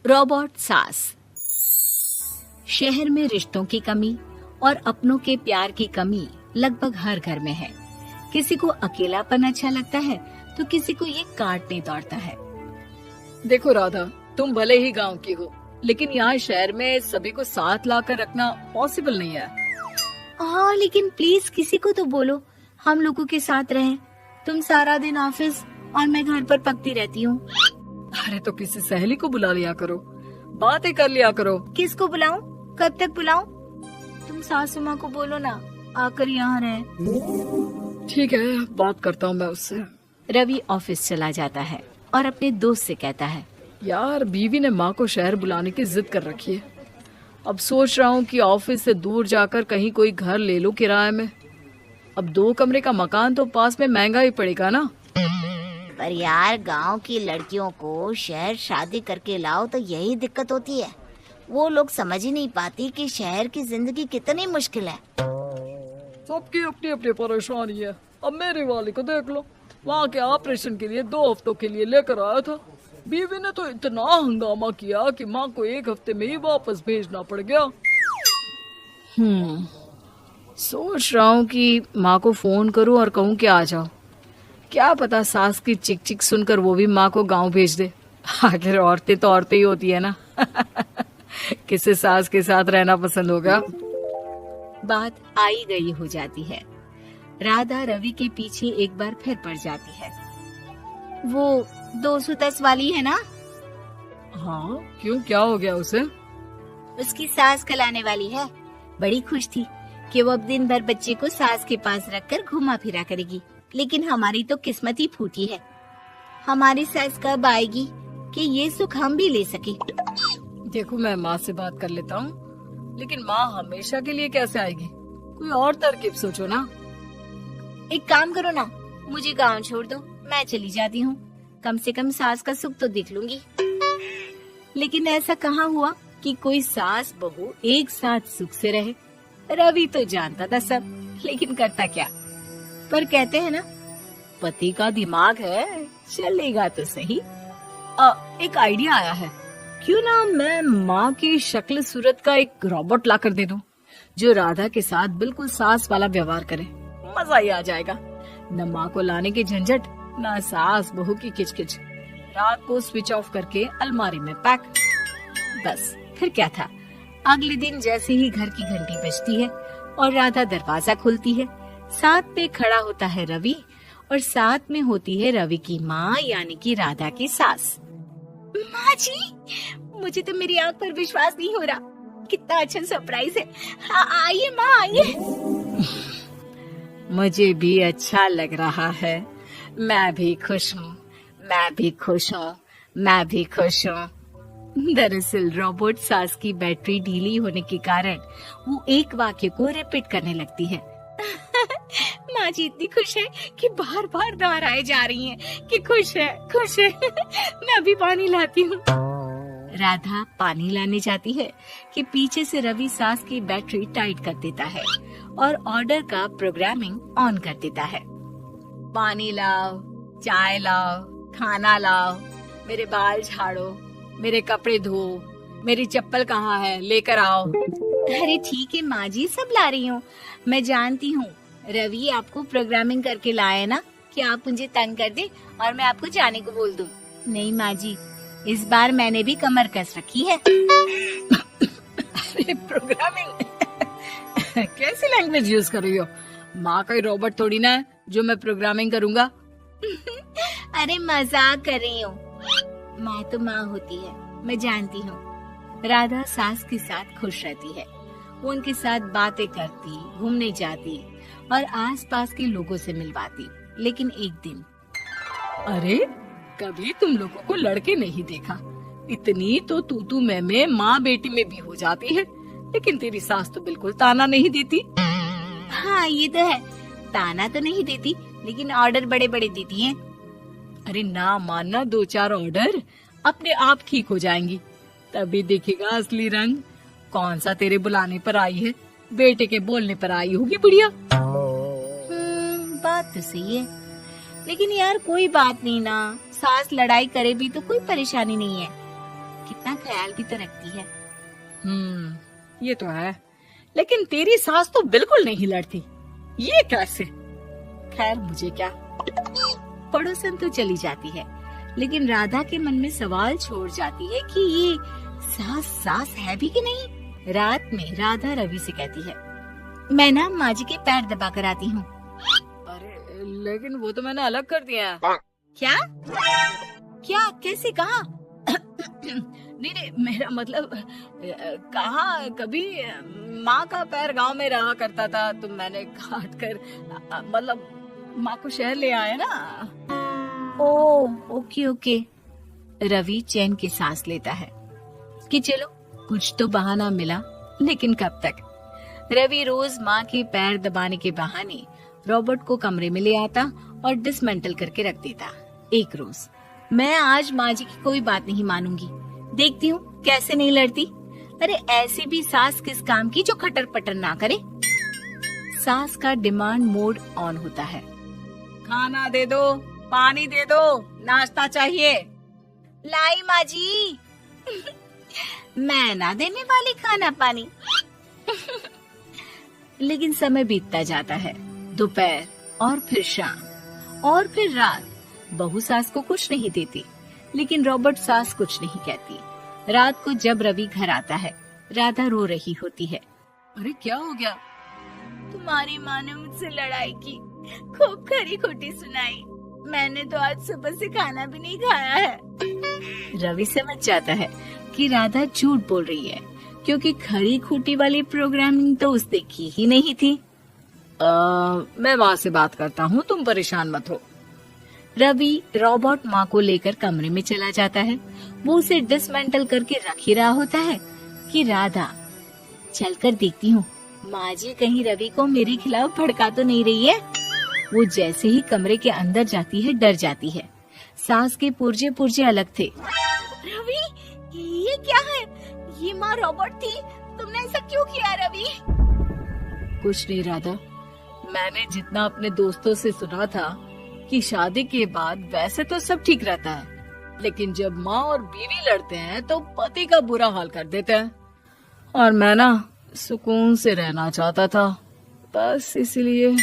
Robot सास। शहर में रिश्तों की कमी और अपनों के प्यार की कमी लगभग हर घर में है। किसी को अकेलापन अच्छा लगता है तो किसी को ये काटने दौड़ता है। देखो राधा, तुम भले ही गांव की हो, लेकिन यहाँ शहर में सभी को साथ लाकर रखना पॉसिबल नहीं है। हाँ, लेकिन प्लीज किसी को तो बोलो हम लोगों के साथ रहें। तुम सारा दिन ऑफिस और मैं घर पर पकती रहती हूँ। अरे तो किसी सहेली को बुला लिया करो, बातें कर लिया करो। किसको बुलाऊं? कब तक बुलाऊं? तुम सासू माँ को बोलो ना आकर यहाँ रहे। ठीक है, बात करता हूँ मैं उससे। रवि ऑफिस चला जाता है और अपने दोस्त से कहता है, यार बीवी ने माँ को शहर बुलाने की जिद कर रखी है। अब सोच रहा हूँ कि ऑफिस से दूर जाकर कहीं कोई घर ले लो किराए में। अब 2 कमरे का मकान तो पास में महंगा ही पड़ेगा ना। पर यार गांव की लड़कियों को शहर शादी करके लाओ तो यही दिक्कत होती है। वो लोग समझ ही नहीं पाती कि शहर की जिंदगी कितनी मुश्किल है। सबकी अपनी अपनी परेशानी है। अब मेरे वाले को देख लो, वहाँ के ऑपरेशन के लिए 2 हफ्तों के लिए लेकर आया था। बीवी ने तो इतना हंगामा किया कि माँ को 1 हफ्ते में ही वापस भेजना पड़ गया। सोच रहा हूँ कि माँ को फोन करूँ और कहूँ कि आ जाओ। क्या पता सास की चिक चिक सुनकर वो भी माँ को गांव भेज दे। आखिर औरतें तो औरतें ही होती है ना। किसे सास के साथ रहना पसंद होगा। बात आई गई हो जाती है। राधा रवि के पीछे एक बार फिर पड़ जाती है। वो 210 वाली है ना? हाँ, क्यों, क्या हो गया उसे? उसकी सास कल आने वाली है। बड़ी खुश थी कि वो अब दिन भर बच्चे को सास के पास रखकर घुमा फिरा करेगी। लेकिन हमारी तो किस्मत ही फूटी है। हमारी सास कब आएगी कि ये सुख हम भी ले सके। देखो, मैं माँ से बात कर लेता हूँ, लेकिन माँ हमेशा के लिए कैसे आएगी? कोई और तरकीब सोचो ना। एक काम करो ना, मुझे गांव छोड़ दो, मैं चली जाती हूँ। कम से कम सास का सुख तो देख लूंगी। लेकिन ऐसा कहाँ हुआ कि कोई सास बहू एक साथ सुख से रहे। रवि तो जानता था सब, लेकिन करता क्या। पर कहते हैं ना, पति का दिमाग है, चलेगा तो सही। एक आइडिया आया है। क्यों ना मैं माँ की शक्ल सूरत का एक रोबोट लाकर दे दूं, जो राधा के साथ बिल्कुल सास वाला व्यवहार करे। मजा ही आ जाएगा। न माँ को लाने की झंझट, न सास बहू की किचकिच। रात को स्विच ऑफ करके अलमारी में पैक। बस फिर क्या था। अगले दिन जैसे ही घर की घंटी बजती है और राधा दरवाजा खोलती है, साथ में खड़ा होता है रवि और साथ में होती है रवि की माँ यानी कि राधा की सास। माँ जी, मुझे तो मेरी आंख पर विश्वास नहीं हो रहा। कितना अच्छा सरप्राइज है। आइए माँ, आइए। मुझे भी अच्छा लग रहा है। मैं भी खुश हूँ, मैं भी खुश हूँ, मैं भी खुश हूँ। दरअसल रोबोट सास की बैटरी ढीली होने के कारण वो एक वाक्य को रिपीट करने लगती है। माँ जी इतनी खुश है कि बार बार दोहराए जा रही हैं कि खुश है, खुश है। मैं अभी पानी लाती हूँ। राधा पानी लाने जाती है कि पीछे से रवि सास की बैटरी टाइट कर देता है और ऑर्डर का प्रोग्रामिंग ऑन कर देता है। पानी लाओ, चाय लाओ, खाना लाओ, मेरे बाल झाड़ो, मेरे कपड़े धो, मेरी चप्पल कहाँ है, लेकर आओ। अरे ठीक है माँ जी, सब ला रही हूँ। मैं जानती हूँ रवि आपको प्रोग्रामिंग करके लाए ना कि आप मुझे तंग कर दे और मैं आपको जाने को बोल दूं। नहीं माँ जी, इस बार मैंने भी कमर कस रखी है। अरे प्रोग्रामिंग कैसी लैंग्वेज यूज कर रही हो? माँ का रोबोट थोड़ी ना है जो मैं प्रोग्रामिंग करूँगा। अरे मजाक कर रही हूँ। माँ तो माँ होती है, मैं जानती हूँ। राधा सास के साथ खुश रहती है। वो उनके साथ बातें करती, घूमने जाती और आसपास के लोगों से मिलवाती। लेकिन एक दिन, अरे कभी तुम लोगों को लड़के नहीं देखा। इतनी तो तू मैं माँ बेटी में भी हो जाती है, लेकिन तेरी सास तो बिल्कुल ताना नहीं देती। हाँ ये तो है, ताना तो नहीं देती लेकिन ऑर्डर बड़े बड़े देती है। अरे ना मानना, 2-4 ऑर्डर अपने आप ठीक हो जाएंगी, तभी देखेगा असली रंग। कौन सा तेरे बुलाने पर आई है, बेटे के बोलने पर आई होगी बुढ़िया। बात तो सही है, लेकिन यार कोई बात नहीं ना, सास लड़ाई करे भी तो कोई परेशानी नहीं है। कितना ख्याल भी तो रखती है। ये तो है, लेकिन तेरी सास तो बिल्कुल नहीं लड़ती, ये कैसे? खैर मुझे क्या। पड़ोसन तो चली जाती है, लेकिन राधा के मन में सवाल छोड़ जाती है कि ये सास है भी कि नहीं। रात में राधा रवि से कहती है, मैं ना माँ जी के पैर दबा कर आती हूँ। अरे लेकिन वो तो मैंने अलग कर दिया है। क्या क्या कैसे कहा? नहीं, मेरा मतलब कहाँ कभी माँ का पैर गांव में रहा करता था, तो मैंने काट कर मतलब माँ को शहर ले आया ना। Okay okay. रवि चैन की सांस लेता है कि चलो कुछ तो बहाना मिला, लेकिन कब तक। रवि रोज माँ के पैर दबाने के बहाने रॉबर्ट को कमरे में ले आता और डिसमेंटल करके रख देता। एक रोज, मैं आज माँ जी की कोई बात नहीं मानूंगी, देखती हूँ कैसे नहीं लड़ती। अरे ऐसी भी सास किस काम की जो खटर पटर ना करे। सास का डिमांड मोड ऑन होता है। खाना दे दो, पानी दे दो, नाश्ता चाहिए। लाई माँ जी। मैं ना देने वाली खाना पानी। लेकिन समय बीतता जाता है, दोपहर और फिर शाम और फिर रात। बहू सास को कुछ नहीं देती, लेकिन रॉबर्ट सास कुछ नहीं कहती। रात को जब रवि घर आता है, राधा रो रही होती है। अरे क्या हो गया? तुम्हारी माँ ने मुझसे लड़ाई की, खूब खरी खोटी सुनाई। मैंने तो आज सुबह से खाना भी नहीं खाया है। रवि समझ जाता है कि राधा झूठ बोल रही है, क्योंकि खरी खोटी वाली प्रोग्रामिंग तो उसने की ही नहीं थी। मैं माँ से बात करता हूँ, तुम परेशान मत हो। रवि रॉबर्ट माँ को लेकर कमरे में चला जाता है। वो उसे डिसमेंटल करके रख ही रहा होता है कि राधा, चलकर देखती हूँ माँ जी कहीं रवि को मेरे खिलाफ भड़का तो नहीं रही है। वो जैसे ही कमरे के अंदर जाती है, डर जाती है। सास के पुर्जे पुर्जे अलग थे। रवि, ये क्या है? ये माँ रॉबर्ट थी, तुमने ऐसा क्यों किया रवि? कुछ नहीं राधा, मैंने जितना अपने दोस्तों से सुना था कि शादी के बाद वैसे तो सब ठीक रहता है, लेकिन जब माँ और बीवी लड़ते हैं तो पति का बुरा हाल कर देते हैं। और मैं ना सुकून से रहना चाहता था, बस इसलिए।